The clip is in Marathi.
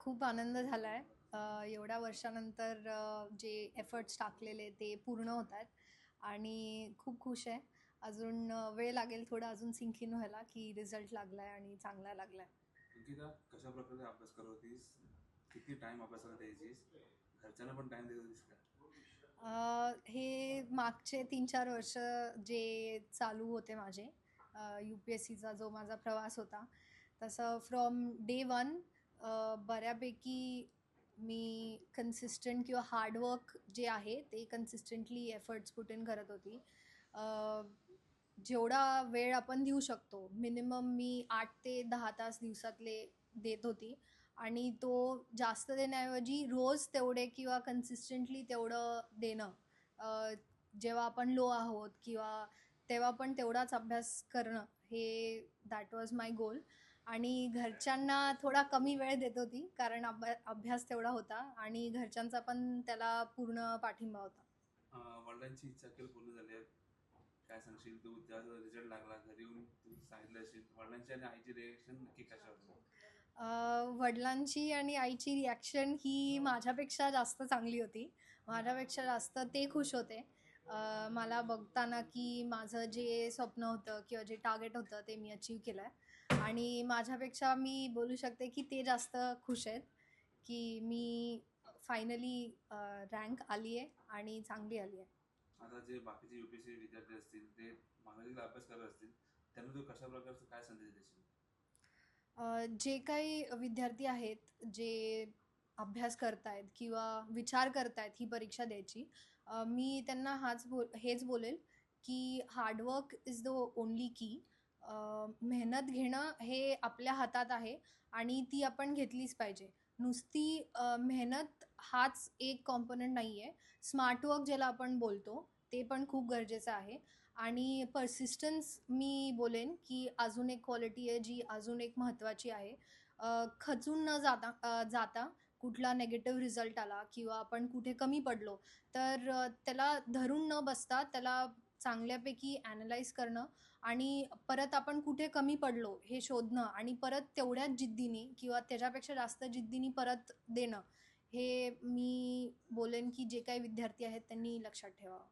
खूप आनंद झाला आहे. एवढ्या वर्षानंतर जे एफर्ट्स टाकलेले ते पूर्ण होत आहेत आणि खूप खुश आहे. अजून वेळ लागेल थोडा अजून सिंक इन व्हायला की रिझल्ट लागला आहे आणि चांगला लागला आहे. अंकिता, कशा प्रकारे अभ्यास करत होतीस? किती टाइम अभ्यासाला द्यायचीस? घरच्यांना पण टाइम देत होतीस का? हे मागचे 3-4 वर्ष जे चालू होते माझे यू पी एस सीचा जो माझा प्रवास होता, तसं फ्रॉम डे वन बऱ्यापैकी मी कन्सिस्टंट किंवा हार्डवर्क जे आहे ते कन्सिस्टंटली एफर्ट्स पुट इन करत होती. अ, जेवढा वेळ आपण देऊ शकतो मिनिमम मी 8 ते 10 तास दिवसातले देत होती आणि तो जास्त देण्याऐवजी रोज तेवढे किंवा कन्सिस्टंटली तेवढं देणं. अ, जेव्हा आपण लो आहोत किंवा तेव्हा पण तेवढाच अभ्यास करणं हे दॅट वॉज माय गोल. आणि घरच्यांना थोडा कमी वेळ देत होती कारण अभ्यास तेवढा होता आणि घरच्यांचा पण त्याला पूर्ण पाठिंबा होता. वडिलांची इच्छा केली पूर्ण झाली आहे. काय सांगशील तू? त्याचा रिझल्ट लागला, घरी येऊन तू सांगितलं असेल, वडिलांची आणि आईची रिएक्शन नक्की कशा होत्या? वडिलांची आणि आईची रिॲक्शन ही माझ्यापेक्षा जास्त चांगली होती. माझ्यापेक्षा जास्त ते खुश होते. मला बघताना की माझं जे स्वप्न होतं किंवा जे टार्गेट होतं ते मी अचीव केलं आहे आणि माझ्यापेक्षा मी बोलू शकते की ते जास्त खुश आहेत की मी फायनली रँक आली आहे आणि चांगली आली आहे. आता जे बाकीचे UPSC विद्यार्थी असतील, ते महागाईला अभ्यास करत असतील, त्यांना तू कशा प्रकारचा काय संदेश देशील? जे काही विद्यार्थी आहेत जे अभ्यास करतायत किंवा विचार करतायत ही परीक्षा द्यायची, मी त्यांना हेच बोलेल की हार्डवर्क इज द ओनली की. मेहनत घेणं हे आपल्या हातात आहे आणि ती आपण घेतलीच पाहिजे. नुसती मेहनत हाच एक कॉम्पोनंट नाही आहे. स्मार्ट वर्क ज्याला आपण बोलतो ते पण खूप गरजेचं आहे आणि पर्सिस्टन्स मी बोलेन की अजून एक क्वालिटी आहे जी अजून एक महत्त्वाची आहे. खचून न जाता कुठला नेगेटिव्ह रिझल्ट आला किंवा आपण कुठे कमी पडलो तर त्याला धरून न बसता त्याला चांगल्यापैकी ॲनलाइज करणं आणि परत आपण कुठे कमी पडलो हे शोधणं आणि परत तेवढ्याच जिद्दीने किंवा त्याच्यापेक्षा जास्त जिद्दीने परत देणं, हे मी बोलेन की जे काही विद्यार्थी आहेत त्यांनी लक्षात ठेवावं.